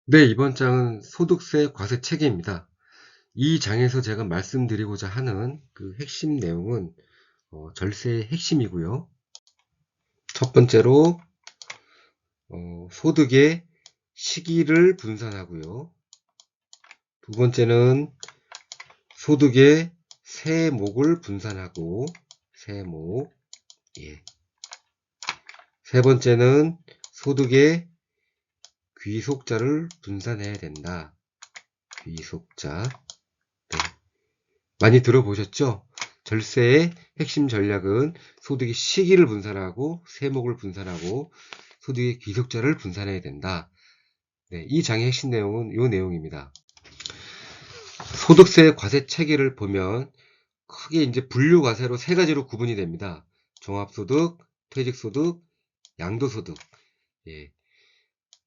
네, 이번 장은 소득세 과세 체계입니다. 이 장에서 제가 말씀드리고자 하는 그 핵심 내용은 절세의 핵심이고요. 첫 번째로 소득의 시기를 분산하고요. 두 번째는 소득의 세목을 분산하고 세목. 예. 세 번째는 소득의 귀속자를 분산해야 된다. 귀속자. 네. 많이 들어보셨죠? 절세의 핵심 전략은 소득의 시기를 분산하고 세목을 분산하고 소득의 귀속자를 분산해야 된다. 네, 이 장의 핵심 내용은 이 내용입니다. 소득세 과세 체계를 보면 크게 이제 분류 과세로 세 가지로 구분이 됩니다. 종합소득, 퇴직소득, 양도소득. 예.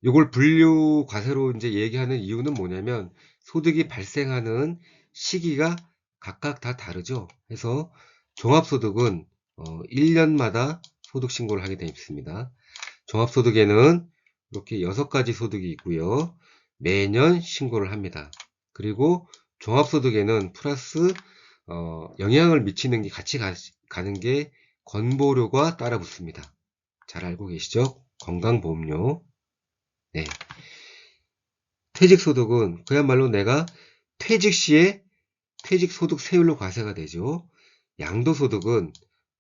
이걸 분류 과세로 이제 얘기하는 이유는 뭐냐면 소득이 발생하는 시기가 각각 다 다르죠. 그래서 종합소득은 1년마다 소득 신고를 하게 되어 있습니다. 종합소득에는 이렇게 6가지 소득이 있고요. 매년 신고를 합니다. 그리고 종합소득에는 플러스 영향을 미치는 게 같이 가는 게 건보료가 따라 붙습니다. 잘 알고 계시죠? 건강보험료. 네. 퇴직소득은 그야말로 내가 퇴직 시에 퇴직소득 세율로 과세가 되죠. 양도소득은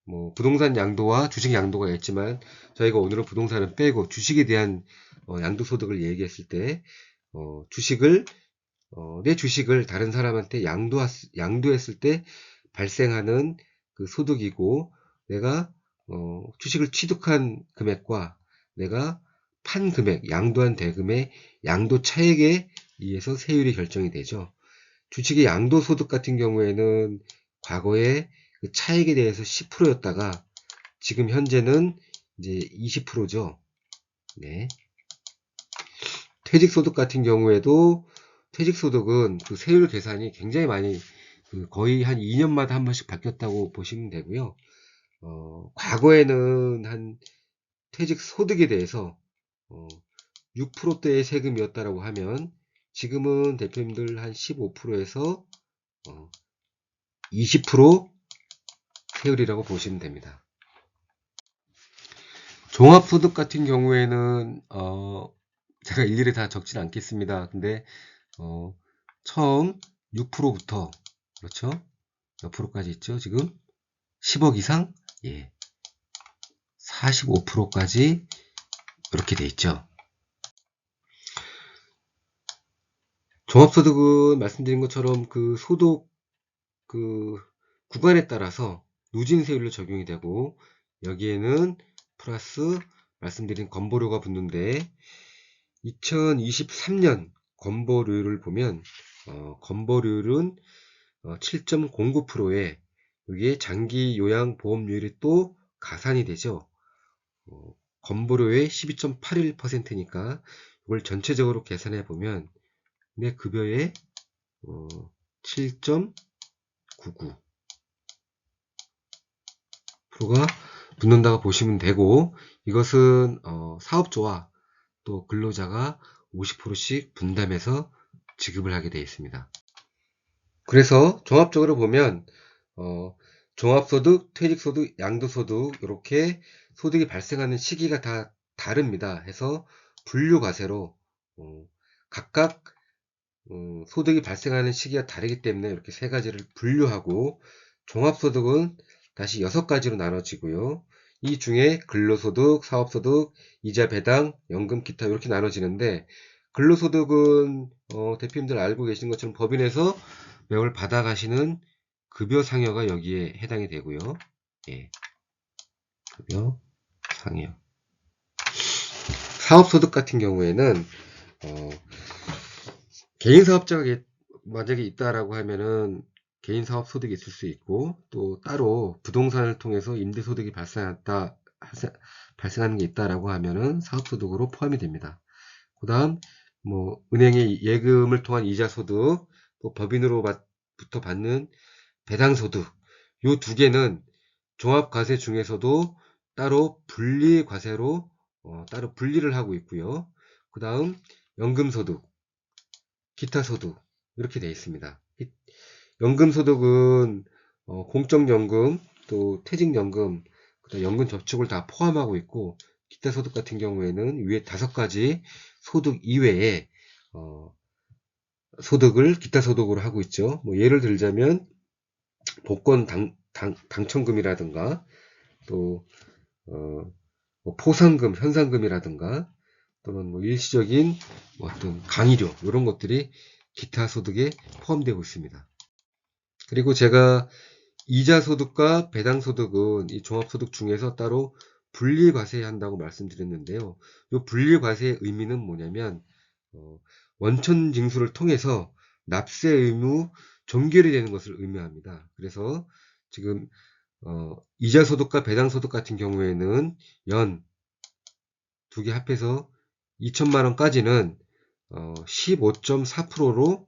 뭐 부동산 양도와 주식 양도가 있지만 저희가 오늘은 부동산은 빼고 주식에 대한 양도소득을 얘기했을 때 주식을 내 주식을 다른 사람한테 양도했을 때 발생하는 그 소득이고 내가 주식을 취득한 금액과 내가 판 금액, 양도한 대금의 양도 차액에 의해서 세율이 결정이 되죠. 주식의 양도소득 같은 경우에는 과거에 그 차액에 대해서 10%였다가 지금 현재는 이제 20%죠. 네. 퇴직소득 같은 경우에도 퇴직소득은 그 세율 계산이 굉장히 많이 거의 한 2년마다 한 번씩 바뀌었다고 보시면 되고요. 과거에는 한 퇴직소득에 대해서 6%대의 세금이었다라고 하면 지금은 대표님들 한 15%에서 20% 세율이라고 보시면 됩니다. 종합소득 같은 경우에는 제가 일일이 다 적진 않겠습니다. 근데 처음 6%부터 그렇죠? 몇 프로까지 있죠? 지금 10억 이상? 예. 45%까지 이렇게 돼 있죠. 종합소득은 말씀드린 것처럼 그 소득 그 구간에 따라서 누진세율로 적용이 되고 여기에는 플러스 말씀드린 건보료가 붙는데 2023년 건보료를 보면 건보료율은 7.09%에 여기에 장기 요양 보험료율이 또 가산이 되죠. 건보료의 12.81%니까 이걸 전체적으로 계산해 보면 내 급여의 7.99%가 붙는다고 보시면 되고 이것은 사업주와 또 근로자가 50%씩 분담해서 지급을 하게 되어 있습니다. 그래서 종합적으로 보면 종합소득, 퇴직소득, 양도소득 이렇게 소득이 발생하는 시기가 다 다릅니다. 해서 분류과세로 각각 소득이 발생하는 시기가 다르기 때문에 이렇게 세 가지를 분류하고 종합소득은 다시 6가지로 나눠지고요. 이 중에 근로소득, 사업소득, 이자 배당, 연금, 기타 이렇게 나눠지는데 근로소득은 대표님들 알고 계신 것처럼 법인에서 매월 받아가시는 급여 상여가 여기에 해당이 되고요. 예, 급여 상여. 사업소득 같은 경우에는 개인 사업자가 만약에 있다라고 하면은 개인 사업 소득이 있을 수 있고 또 따로 부동산을 통해서 임대 소득이 발생하는 게 있다라고 하면은 사업 소득으로 포함이 됩니다. 그다음 뭐 은행의 예금을 통한 이자 소득, 또 법인으로부터 받는 배당 소득 요 두 개는 종합과세 중에서도 따로 분리 과세로 따로 분리를 하고 있고요. 그다음 연금소득, 기타소득 이렇게 되어 있습니다. 연금소득은 공적연금, 또 퇴직연금, 그다음 연금 저축을 다 포함하고 있고, 기타소득 같은 경우에는 위에 5가지 소득 이외에 소득을 기타소득으로 하고 있죠. 뭐 예를 들자면 복권 당첨금이라든가, 또 뭐 포상금, 현상금이라든가, 또는 뭐 일시적인 어떤 강의료 이런 것들이 기타 소득에 포함되고 있습니다. 그리고 제가 이자소득과 배당소득은 이 종합소득 중에서 따로 분리과세한다고 말씀드렸는데요. 이 분리과세의 의미는 뭐냐면 원천징수를 통해서 납세 의무 종결이 되는 것을 의미합니다. 그래서 지금 이자소득과 배당소득 같은 경우에는 연 두 개 합해서 2천만 원까지는 15.4%로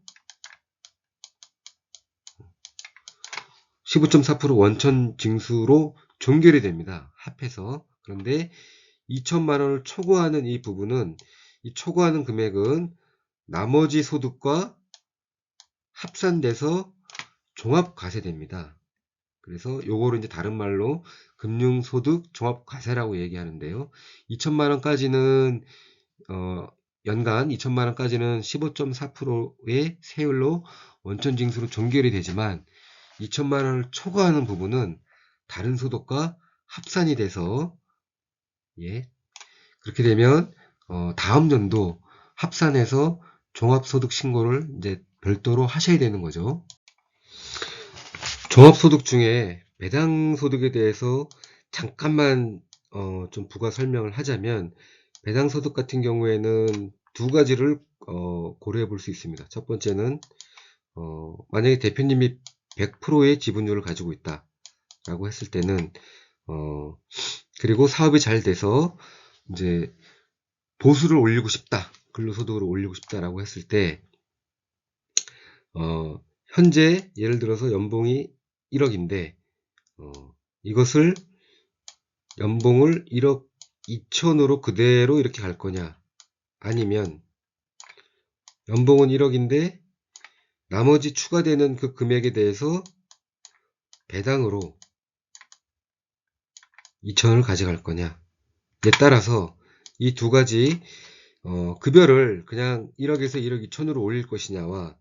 15.4% 원천 징수로 종결이 됩니다. 합해서. 그런데 2천만 원을 초과하는 이 부분은, 이 초과하는 금액은 나머지 소득과 합산돼서 종합과세됩니다. 그래서 요거를 이제 다른 말로 금융소득 종합과세라고 얘기하는데요. 2천만 원까지는 연간 2천만 원까지는 15.4%의 세율로 원천 징수로 종결이 되지만 2천만 원을 초과하는 부분은 다른 소득과 합산이 돼서, 예, 그렇게 되면 다음 연도 합산해서 종합소득 신고를 이제 별도로 하셔야 되는 거죠. 종합소득 중에 배당소득에 대해서 잠깐만 좀 부가 설명을 하자면, 배당소득 같은 경우에는 두 가지를 고려해 볼 수 있습니다. 첫 번째는 만약에 대표님이 100%의 지분율을 가지고 있다 라고 했을 때는 그리고 사업이 잘 돼서 이제 보수를 올리고 싶다, 근로소득으로 올리고 싶다라고 했을 때 현재 예를 들어서 연봉이 1억인데 이것을 연봉을 1억 2천으로 그대로 이렇게 갈 거냐, 아니면 연봉은 1억인데 나머지 추가되는 그 금액에 대해서 배당으로 2천을 가져갈 거냐에 따라서 이 두 가지 급여를 그냥 1억에서 1억 2천으로 올릴 것이냐와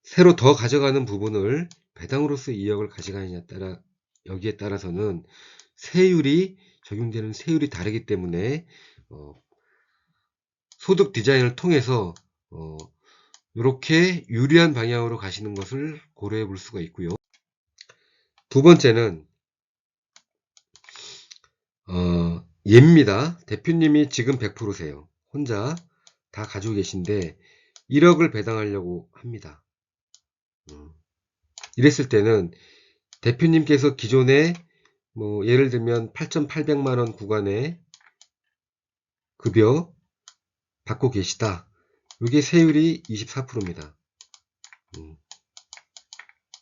새로 더 가져가는 부분을 배당으로서 2억을 가져가느냐에 따라, 여기에 따라서는 세율이 적용되는 세율이 다르기 때문에 소득 디자인을 통해서 이렇게 유리한 방향으로 가시는 것을 고려해 볼 수가 있고요. 두 번째는 예입니다. 대표님이 지금 100%세요. 혼자 다 가지고 계신데 1억을 배당하려고 합니다. 이랬을 때는 대표님께서 기존에 뭐 예를 들면 8,800만 원 구간의 급여 받고 계시다. 이게 세율이 24%입니다.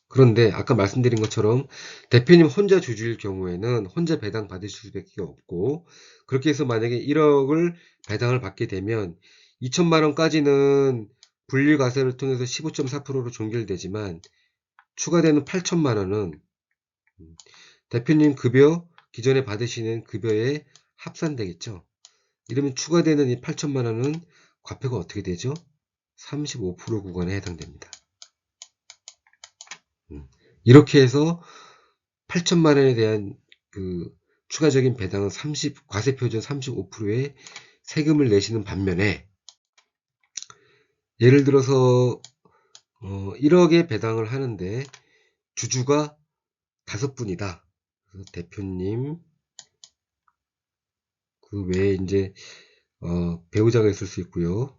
그런데 아까 말씀드린 것처럼 대표님 혼자 주주일 경우에는 혼자 배당 받으실 수밖에 없고, 그렇게 해서 만약에 1억을 배당을 받게 되면 2천만 원까지는 분리과세를 통해서 15.4%로 종결되지만 추가되는 8천만 원은 대표님 급여, 기존에 받으시는 급여에 합산되겠죠. 이러면 추가되는 이 8천만 원은 과표가 어떻게 되죠? 35% 구간에 해당됩니다. 이렇게 해서 8천만 원에 대한 그 추가적인 배당은 과세 표준 35%의 세금을 내시는 반면에, 예를 들어서 1억의 배당을 하는데 주주가 5분이다. 그래서 대표님 그 외에 이제 배우자가 있을 수 있고요.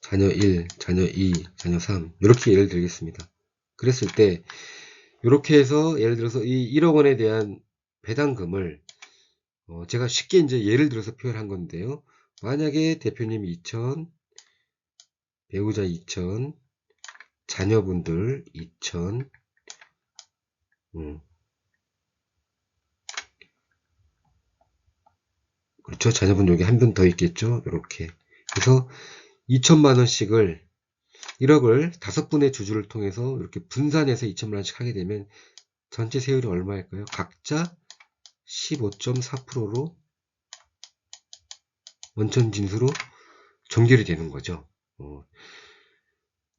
자녀 1, 자녀 2, 자녀 3 이렇게 예를 들겠습니다. 그랬을 때 이렇게 해서 예를 들어서 이 1억 원에 대한 배당금을 제가 쉽게 이제 예를 들어서 표현한 건데요. 만약에 대표님 2천, 배우자 2천, 자녀분들 2천, 그렇죠. 자녀분 여기 한 분 더 있겠죠. 이렇게. 그래서 2천만 원씩을 1억을 5분의 주주를 통해서 이렇게 분산해서 2천만 원씩 하게 되면 전체 세율이 얼마일까요? 각자 15.4%로 원천 징수로 종결이 되는 거죠.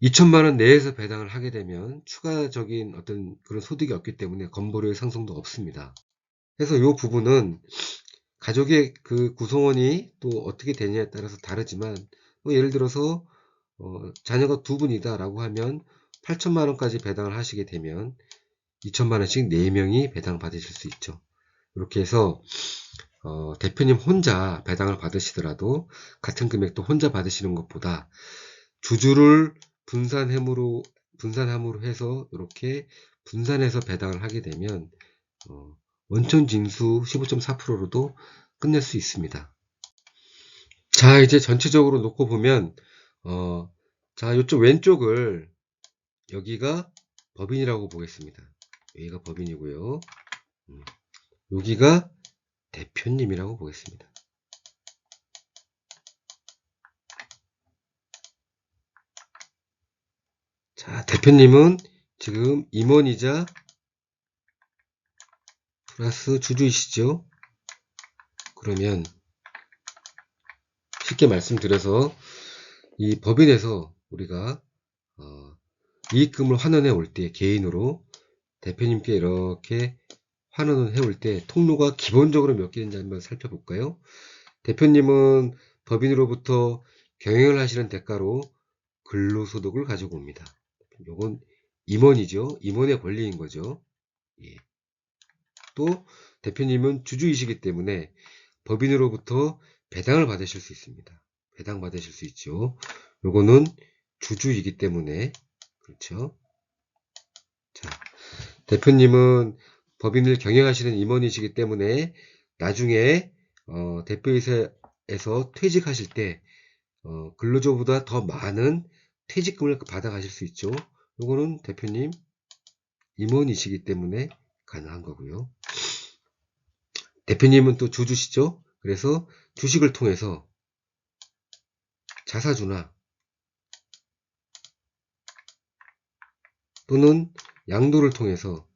2천만 원 내에서 배당을 하게 되면 추가적인 어떤 그런 소득이 없기 때문에 건보료의 상승도 없습니다. 그래서 이 부분은 가족의 그 구성원이 또 어떻게 되냐에 따라서 다르지만 예를 들어서 자녀가 2분이다 라고 하면 8천만 원까지 배당을 하시게 되면 2천만 원씩 4명이 배당 받으실 수 있죠. 이렇게 해서 대표님 혼자 배당을 받으시더라도 같은 금액도 혼자 받으시는 것보다 주주를 분산함으로 해서 이렇게 분산해서 배당을 하게 되면 원천 징수 15.4%로도 끝낼 수 있습니다. 자, 이제 전체적으로 놓고 보면 자, 이쪽 왼쪽을 여기가 법인이라고 보겠습니다. 여기가 법인이고요. 여기가 대표님이라고 보겠습니다. 자, 대표님은 지금 임원이자 플러스 주주이시죠? 그러면 쉽게 말씀드려서 이 법인에서 우리가 이익금을 환원해 올 때 개인으로 대표님께 이렇게 환원을 해올 때 통로가 기본적으로 몇 개인지 한번 살펴볼까요? 대표님은 법인으로부터 경영을 하시는 대가로 근로소득을 가지고 옵니다. 요건 임원이죠. 임원의 권리인 거죠. 예. 또 대표님은 주주이시기 때문에 법인으로부터 배당을 받으실 수 있습니다. 배당 받으실 수 있죠. 요거는 주주이기 때문에 그렇죠. 자, 대표님은 법인을 경영하시는 임원이시기 때문에 나중에 대표이사에서 퇴직하실 때 근로자보다 더 많은 퇴직금을 받아가실 수 있죠. 요거는 대표님 임원이시기 때문에 가능한 거고요. 대표님은 또 주주시죠. 그래서 주식을 통해서 자사주나 또는 양도를 통해서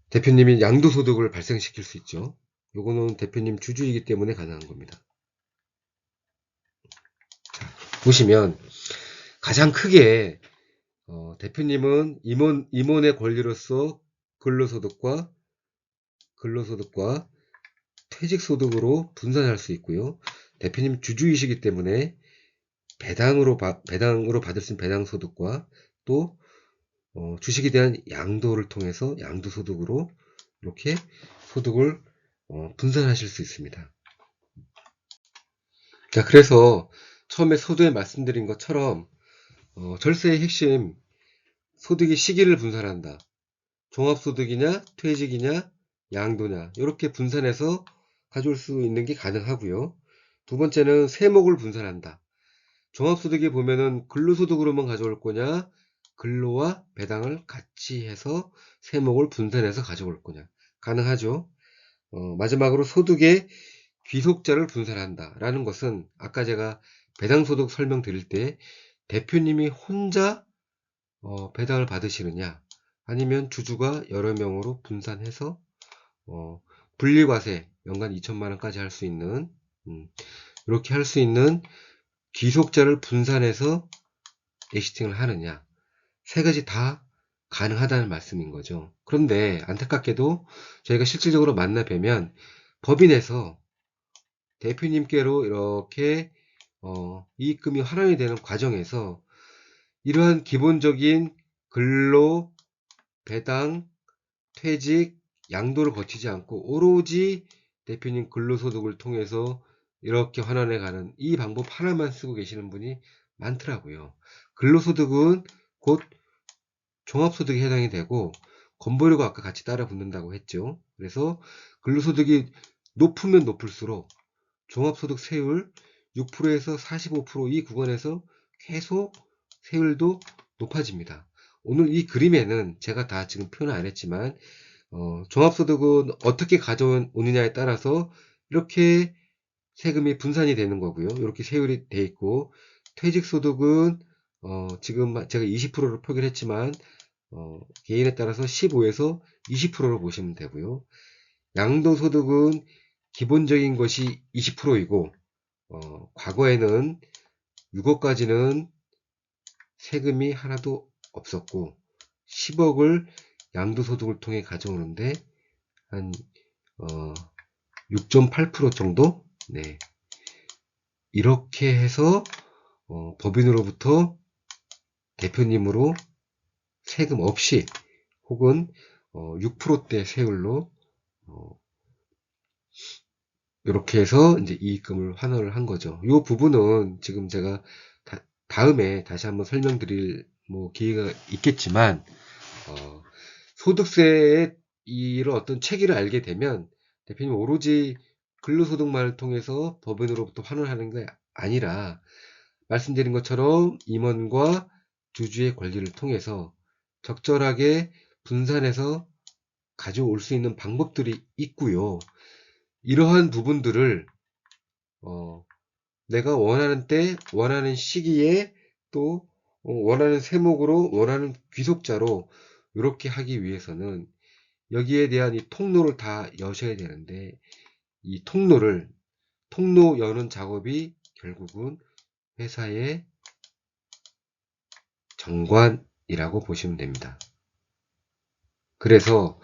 대표님이 양도소득을 발생시킬 수 있죠. 요거는 대표님 주주이기 때문에 가능한 겁니다. 자, 보시면 가장 크게 대표님은 임원의 권리로서 근로소득과 퇴직소득으로 분산할 수 있고요. 대표님 주주이시기 때문에 배당으로 받을 수 있는 배당소득과 또 주식에 대한 양도를 통해서 양도소득으로 이렇게 소득을 분산하실 수 있습니다. 자, 그래서 처음에 서두에 말씀드린 것처럼 절세의 핵심 소득의 시기를 분산한다. 종합소득이냐 퇴직이냐 양도냐 이렇게 분산해서 가져올 수 있는 게 가능하고요. 두 번째는 세목을 분산한다. 종합소득에 보면은 근로소득으로만 가져올 거냐 근로와 배당을 같이 해서 세목을 분산해서 가져올 거냐 가능하죠. 마지막으로 소득의 귀속자를 분산한다 라는 것은 아까 제가 배당소득 설명드릴 때 대표님이 혼자 배당을 받으시느냐 아니면 주주가 여러 명으로 분산해서 분리과세 연간 2천만 원까지 할 수 있는 이렇게 할 수 있는 귀속자를 분산해서 엑시팅을 하느냐 세 가지 다 가능하다는 말씀인 거죠. 그런데 안타깝게도 저희가 실질적으로 만나 뵈면 법인에서 대표님께로 이렇게 이익금이 환원이 되는 과정에서 이러한 기본적인 근로, 배당, 퇴직, 양도를 거치지 않고 오로지 대표님 근로소득을 통해서 이렇게 환원해 가는 이 방법 하나만 쓰고 계시는 분이 많더라고요. 근로소득은 곧 종합소득에 해당이 되고 건보료가 아까 같이 따라 붙는다고 했죠. 그래서 근로소득이 높으면 높을수록 종합소득 세율 6%에서 45% 이 구간에서 계속 세율도 높아집니다. 오늘 이 그림에는 제가 다 지금 표현을 안 했지만 종합소득은 어떻게 가져오느냐에 따라서 이렇게 세금이 분산이 되는 거고요. 이렇게 세율이 돼 있고, 퇴직소득은 지금 제가 20%로 표기를 했지만 개인에 따라서 15에서 20%로 보시면 되고요. 양도소득은 기본적인 것이 20%이고 과거에는 6억까지는 세금이 하나도 없었고 10억을 양도소득을 통해 가져오는데 한 6.8% 정도? 네. 이렇게 해서 법인으로부터 대표님으로 세금 없이 혹은 6%대 세율로 이렇게 해서 이제 이익금을 환원을 한 거죠. 이 부분은 지금 제가 다음에 다시 한번 설명드릴 기회가 있겠지만 소득세의 이런 어떤 체계를 알게 되면 대표님 오로지 근로소득만을 통해서 법인으로부터 환원하는 게 아니라 말씀드린 것처럼 임원과 주주의 권리를 통해서 적절하게 분산해서 가져올 수 있는 방법들이 있고요. 이러한 부분들을 내가 원하는 때, 원하는 시기에 또 원하는 세목으로, 원하는 귀속자로 이렇게 하기 위해서는 여기에 대한 이 통로를 다 여셔야 되는데 이 통로 여는 작업이 결국은 회사의 정관이라고 보시면 됩니다. 그래서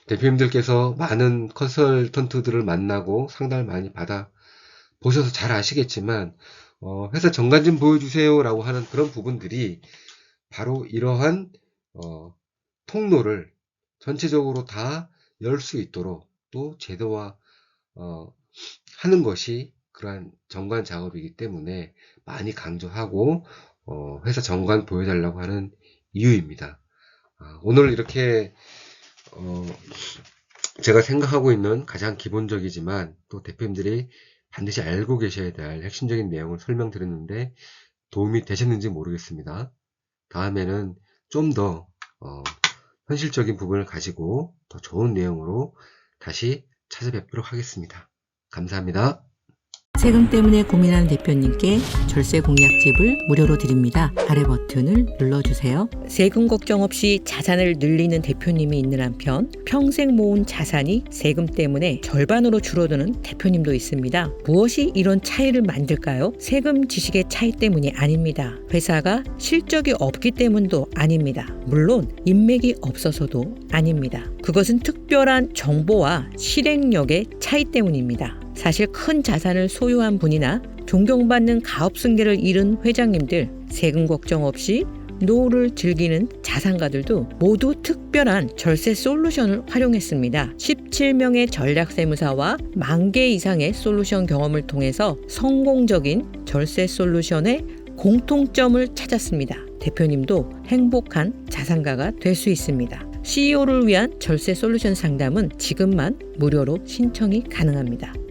대표님들께서 많은 컨설턴트들을 만나고 상담을 많이 받아 보셔서 잘 아시겠지만 회사 정관 좀 보여주세요 라고 하는 그런 부분들이 바로 이러한 통로를 전체적으로 다 열 수 있도록 또 제도화 하는 것이 그러한 정관 작업이기 때문에 많이 강조하고 회사 정관 보여달라고 하는 이유입니다. 오늘 이렇게 제가 생각하고 있는 가장 기본적이지만 또 대표님들이 반드시 알고 계셔야 될 핵심적인 내용을 설명드렸는데 도움이 되셨는지 모르겠습니다. 다음에는 좀 더 현실적인 부분을 가지고 더 좋은 내용으로 다시 찾아뵙도록 하겠습니다. 감사합니다. 세금 때문에 고민하는 대표님께 절세 공략집을 무료로 드립니다. 아래 버튼을 눌러주세요. 세금 걱정 없이 자산을 늘리는 대표님이 있는 한편 평생 모은 자산이 세금 때문에 절반으로 줄어드는 대표님도 있습니다. 무엇이 이런 차이를 만들까요? 세금 지식의 차이 때문이 아닙니다. 회사가 실적이 없기 때문도 아닙니다. 물론 인맥이 없어서도 아닙니다. 그것은 특별한 정보와 실행력의 차이 때문입니다. 사실 큰 자산을 소유한 분이나 존경받는 가업 승계를 이룬 회장님들, 세금 걱정 없이 노후를 즐기는 자산가들도 모두 특별한 절세 솔루션을 활용했습니다. 17명의 전략세무사와 10,000개 이상의 솔루션 경험을 통해서 성공적인 절세 솔루션의 공통점을 찾았습니다. 대표님도 행복한 자산가가 될 수 있습니다. CEO를 위한 절세 솔루션 상담은 지금만 무료로 신청이 가능합니다.